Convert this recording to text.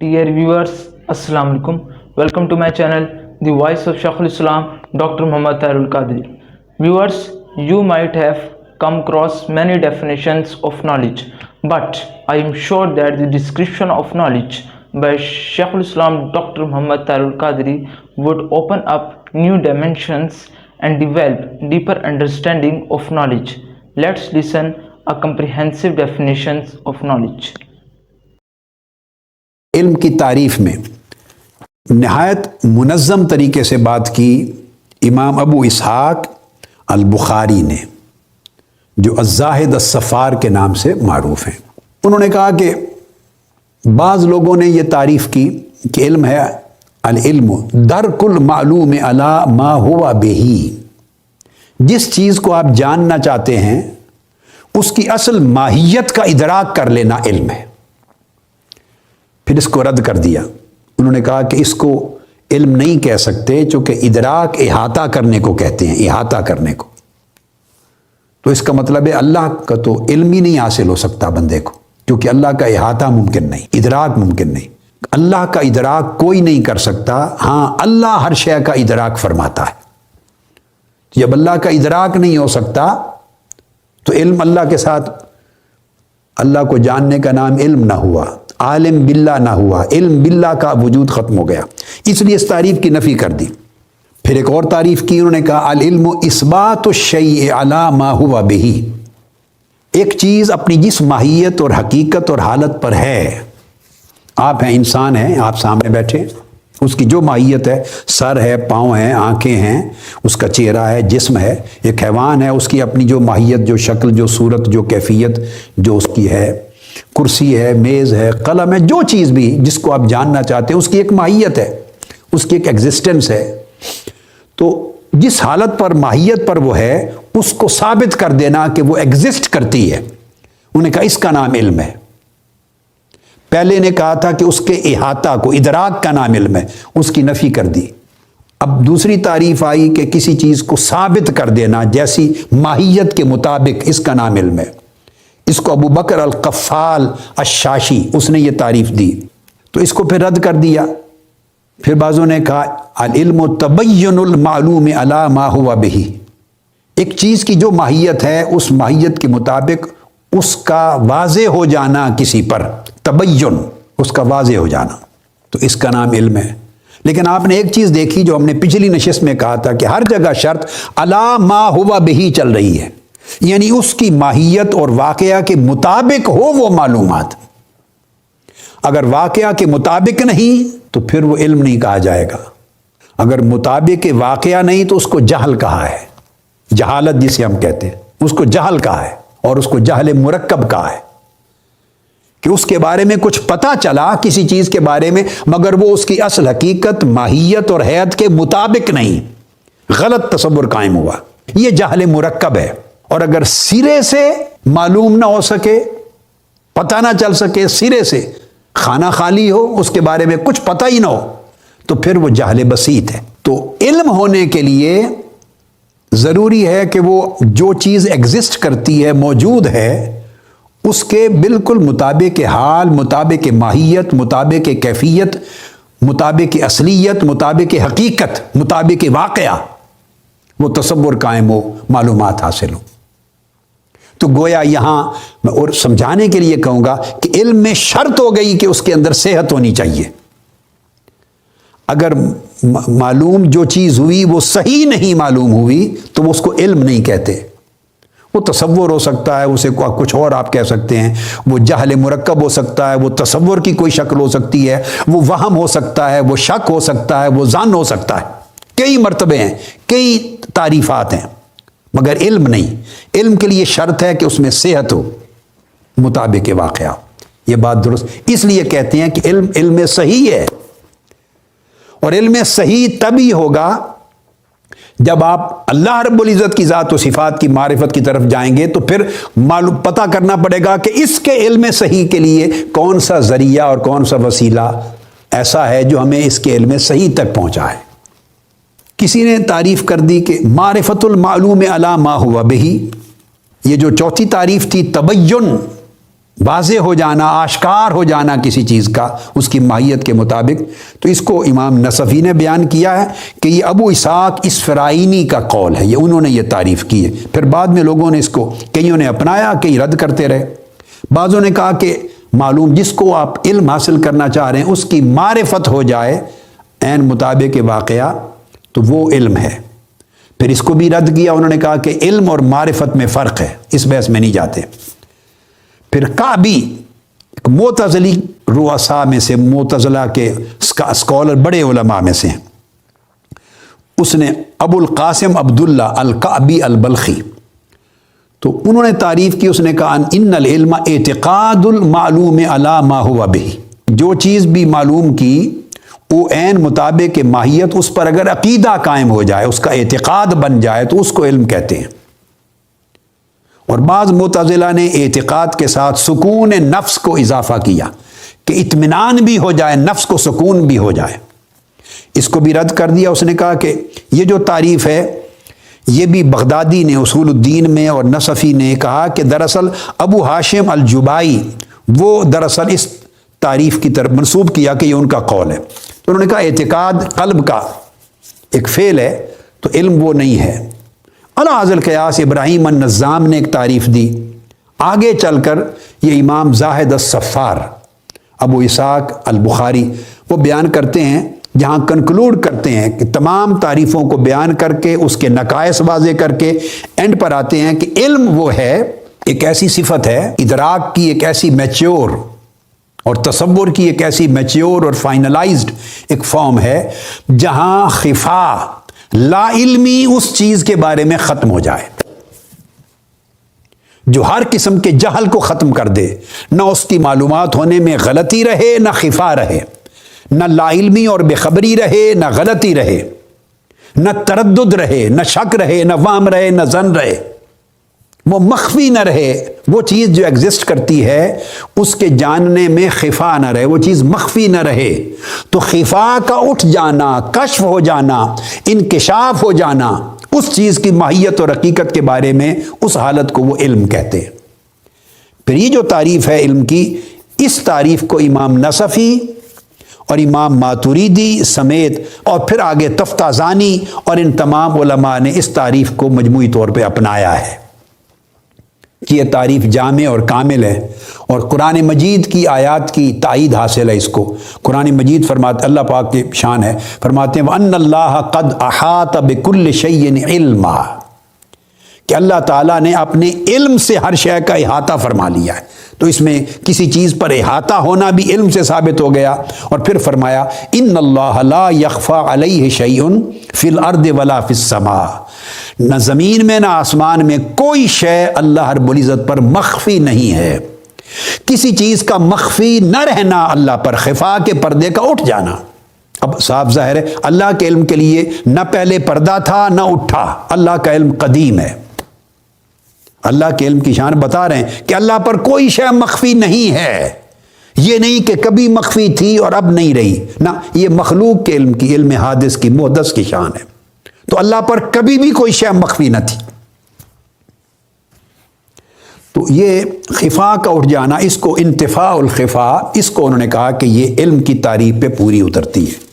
Dear viewers, Assalamu alaikum. Welcome to my channel, The Voice of Shaykhul Islam, Dr. Muhammad Tahir Al-Qadri. Viewers, you might have come across many definitions of knowledge, but I am sure that the description of knowledge by Shaykhul Islam, Dr. Muhammad Tahir Al-Qadri would open up new dimensions and develop deeper understanding of knowledge. Let's listen a comprehensive definitions of knowledge. علم کی تعریف میں نہایت منظم طریقے سے بات کی امام ابو اسحاق البخاری نے، جو الزاہد الصفار کے نام سے معروف ہیں۔ انہوں نے کہا کہ بعض لوگوں نے یہ تعریف کی کہ علم ہے العلم درک المعلوم علی ما ہوا بہی، جس چیز کو آپ جاننا چاہتے ہیں اس کی اصل ماہیت کا ادراک کر لینا علم ہے۔ پھر اس کو رد کر دیا، انہوں نے کہا کہ اس کو علم نہیں کہہ سکتے، چونکہ ادراک احاطہ کرنے کو کہتے ہیں، احاطہ کرنے کو۔ تو اس کا مطلب ہے اللہ کا تو علم ہی نہیں حاصل ہو سکتا بندے کو، کیونکہ اللہ کا احاطہ ممکن نہیں، ادراک ممکن نہیں۔ اللہ کا ادراک کوئی نہیں کر سکتا، ہاں اللہ ہر شے کا ادراک فرماتا ہے۔ جب اللہ کا ادراک نہیں ہو سکتا تو علم اللہ کے ساتھ، اللہ کو جاننے کا نام علم نہ ہوا، عالم باللہ نہ ہوا، علم باللہ کا وجود ختم ہو گیا، اس لیے اس تعریف کی نفی کر دی۔ پھر ایک اور تعریف کی، انہوں نے کہا العلم اثبات الشیء علی ما ہوا بہ، ایک چیز اپنی جس ماہیت اور حقیقت اور حالت پر ہے، آپ ہیں، انسان ہیں، آپ سامنے بیٹھے، اس کی جو ماہیت ہے، سر ہے، پاؤں ہیں، آنکھیں ہیں، اس کا چہرہ ہے، جسم ہے، ایک حیوان ہے، اس کی اپنی جو ماہیت، جو شکل، جو صورت، جو کیفیت جو اس کی ہے، کرسی ہے، میز ہے، قلم ہے، جو چیز بھی جس کو آپ جاننا چاہتے ہیں اس کی ایک ماہیت ہے، اس کی ایک ایگزسٹنس ہے۔ تو جس حالت پر، ماہیت پر وہ ہے، اس کو ثابت کر دینا کہ وہ ایگزسٹ کرتی ہے، انہوں نے کہا اس کا نام علم ہے۔ پہلے نے کہا تھا کہ اس کے احاطہ کو، ادراک کا نام علم ہے، اس کی نفی کر دی۔ اب دوسری تعریف آئی کہ کسی چیز کو ثابت کر دینا جیسی ماہیت کے مطابق، اس کا نام علم ہے۔ اس کو ابو بکر القفال الشاشی، اس نے یہ تعریف دی، تو اس کو پھر رد کر دیا۔ پھر بعضوں نے کہا العلم تبین المعلوم علی ما ہوا بہ، ایک چیز کی جو ماہیت ہے اس ماہیت کے مطابق اس کا واضح ہو جانا کسی پر، تبین، اس کا واضح ہو جانا، تو اس کا نام علم ہے۔ لیکن آپ نے ایک چیز دیکھی جو ہم نے پچھلی نشست میں کہا تھا کہ ہر جگہ شرط علی ما ہوا بہ چل رہی ہے، یعنی اس کی ماہیت اور واقعہ کے مطابق ہو وہ معلومات۔ اگر واقعہ کے مطابق نہیں تو پھر وہ علم نہیں کہا جائے گا، اگر مطابق واقعہ نہیں تو اس کو جہل کہا ہے، جہالت جسے ہم کہتے ہیں، اس کو جہل کہا ہے، اور اس کو جہل مرکب کہا ہے، کہ اس کے بارے میں کچھ پتہ چلا کسی چیز کے بارے میں، مگر وہ اس کی اصل حقیقت، ماہیت اور حیت کے مطابق نہیں، غلط تصور قائم ہوا، یہ جہل مرکب ہے۔ اور اگر سرے سے معلوم نہ ہو سکے، پتہ نہ چل سکے، سرے سے خانہ خالی ہو، اس کے بارے میں کچھ پتہ ہی نہ ہو، تو پھر وہ جہل بسیط ہے۔ تو علم ہونے کے لیے ضروری ہے کہ وہ جو چیز ایگزسٹ کرتی ہے، موجود ہے، اس کے بالکل مطابق حال، مطابق ماہیت، مطابق کیفیت، مطابق اصلیت، مطابق حقیقت، مطابق واقعہ وہ تصور قائم ہو، معلومات حاصل ہو۔ تو گویا یہاں میں اور سمجھانے کے لیے کہوں گا کہ علم میں شرط ہو گئی کہ اس کے اندر صحت ہونی چاہیے۔ اگر معلوم جو چیز ہوئی وہ صحیح نہیں معلوم ہوئی تو وہ اس کو علم نہیں کہتے، وہ تصور ہو سکتا ہے، اسے کچھ اور آپ کہہ سکتے ہیں، وہ جہل مرکب ہو سکتا ہے، وہ تصور کی کوئی شکل ہو سکتی ہے، وہ وہم ہو سکتا ہے، وہ شک ہو سکتا ہے، وہ ظن ہو سکتا ہے، کئی مرتبے ہیں، کئی تعریفات ہیں، مگر علم نہیں۔ علم کے لیے شرط ہے کہ اس میں صحت ہو، مطابق واقعہ۔ یہ بات درست، اس لیے کہتے ہیں کہ علم صحیح ہے، اور علم صحیح تبھی ہوگا جب آپ اللہ رب العزت کی ذات و صفات کی معرفت کی طرف جائیں گے، تو پھر پتہ کرنا پڑے گا کہ اس کے علم صحیح کے لیے کون سا ذریعہ اور کون سا وسیلہ ایسا ہے جو ہمیں اس کے علم صحیح تک پہنچائے۔ کسی نے تعریف کر دی کہ معرفت المعلوم علی ما ہوا بہ، یہ جو چوتھی تعریف تھی تبین، واضح ہو جانا، آشکار ہو جانا کسی چیز کا اس کی ماہیت کے مطابق، تو اس کو امام نصفی نے بیان کیا ہے کہ یہ ابو اسحاق اسفرائینی کا قول ہے، یہ انہوں نے یہ تعریف کی ہے۔ پھر بعد میں لوگوں نے اس کو کئیوں نے اپنایا، کئی رد کرتے رہے۔ بعضوں نے کہا کہ معلوم جس کو آپ علم حاصل کرنا چاہ رہے ہیں اس کی معرفت ہو جائے عین مطابق واقعہ تو وہ علم ہے۔ پھر اس کو بھی رد کیا، انہوں نے کہا کہ علم اور معرفت میں فرق ہے، اس بحث میں نہیں جاتے۔ پھر کعبی ایک معتزلی رؤساء میں سے، معتزلہ کے اسکالر بڑے علماء میں سے ہیں، اس نے ابو القاسم عبداللہ الکعبی البلخی، تو انہوں نے تعریف کی، اس نے کہا ان العلم اعتقاد المعلوم علی ما هو به، جو چیز بھی معلوم کی وہ عین مطابق ماہیت اس پر اگر عقیدہ قائم ہو جائے، اس کا اعتقاد بن جائے تو اس کو علم کہتے ہیں۔ اور بعض معتزلہ نے اعتقاد کے ساتھ سکون نفس کو اضافہ کیا کہ اطمینان بھی ہو جائے، نفس کو سکون بھی ہو جائے، اس کو بھی رد کر دیا۔ اس نے کہا کہ یہ جو تعریف ہے یہ بھی بغدادی نے اصول الدین میں اور نصفی نے کہا کہ دراصل ابو ہاشم الجبائی وہ دراصل اس تعریف کی طرف منسوب کیا کہ یہ ان کا قول ہے۔ تو انہوں نے کہا اعتقاد قلب کا ایک فعل ہے تو علم وہ نہیں ہے۔ علی ھذا القیاس ابراہیم النظام نے ایک تعریف دی۔ آگے چل کر یہ امام زاہد الصفار ابو اسحاق البخاری وہ بیان کرتے ہیں، جہاں کنکلوڈ کرتے ہیں کہ تمام تعریفوں کو بیان کر کے اس کے نقائص واضح کر کے اینڈ پر آتے ہیں کہ علم وہ ہے، ایک ایسی صفت ہے، ادراک کی ایک ایسی میچیور اور تصور کی ایک ایسی میچیور اور فائنلائزڈ ایک فارم ہے جہاں خفا لا علمی اس چیز کے بارے میں ختم ہو جائے، جو ہر قسم کے جہل کو ختم کر دے، نہ اس کی معلومات ہونے میں غلطی رہے نہ خفا رہے، نہ لا علمی اور بے خبری رہے نہ غلطی رہے، نہ تردد رہے نہ شک رہے نہ وہم رہے نہ ظن رہے، وہ مخفی نہ رہے، وہ چیز جو ایگزسٹ کرتی ہے اس کے جاننے میں خفا نہ رہے، وہ چیز مخفی نہ رہے۔ تو خفا کا اٹھ جانا، کشف ہو جانا، انکشاف ہو جانا اس چیز کی ماہیت اور حقیقت کے بارے میں، اس حالت کو وہ علم کہتے ہیں۔ پھر یہ جو تعریف ہے علم کی، اس تعریف کو امام نصفی اور امام ماتوریدی سمیت اور پھر آگے تفتازانی اور ان تمام علماء نے اس تعریف کو مجموعی طور پہ اپنایا ہے کہ یہ تعریف جامع اور کامل ہے، اور قرآن مجید کی آیات کی تائید حاصل ہے اس کو۔ قرآن مجید فرماتے، اللہ پاک کی شان ہے، فرماتے ہیں وَأَنَّ اللَّهَ قَدْ أَحَاطَ بِكُلِّ شَيْءٍ عِلْمًا، کہ اللہ تعالیٰ نے اپنے علم سے ہر شے کا احاطہ فرما لیا ہے۔ تو اس میں کسی چیز پر احاطہ ہونا بھی علم سے ثابت ہو گیا۔ اور پھر فرمایا ان اللہ لا یخفی علیہ شیء فی الارض ولا فی السماء، نہ زمین میں نہ آسمان میں کوئی شے اللہ رب العزت پر مخفی نہیں ہے۔ کسی چیز کا مخفی نہ رہنا اللہ پر، خفا کے پردے کا اٹھ جانا۔ اب صاف ظاہر ہے اللہ کے علم کے لیے نہ پہلے پردہ تھا نہ اٹھا، اللہ کا علم قدیم ہے۔ اللہ کے علم کی شان بتا رہے ہیں کہ اللہ پر کوئی شے مخفی نہیں ہے، یہ نہیں کہ کبھی مخفی تھی اور اب نہیں رہی، نہ، یہ مخلوق کے علم کی، علم حادث کی، محدث کی شان ہے۔ تو اللہ پر کبھی بھی کوئی شے مخفی نہ تھی۔ تو یہ خفا کا اٹھ جانا، اس کو انتفاع الخفا، اس کو انہوں نے کہا کہ یہ علم کی تعریف پہ پوری اترتی ہے۔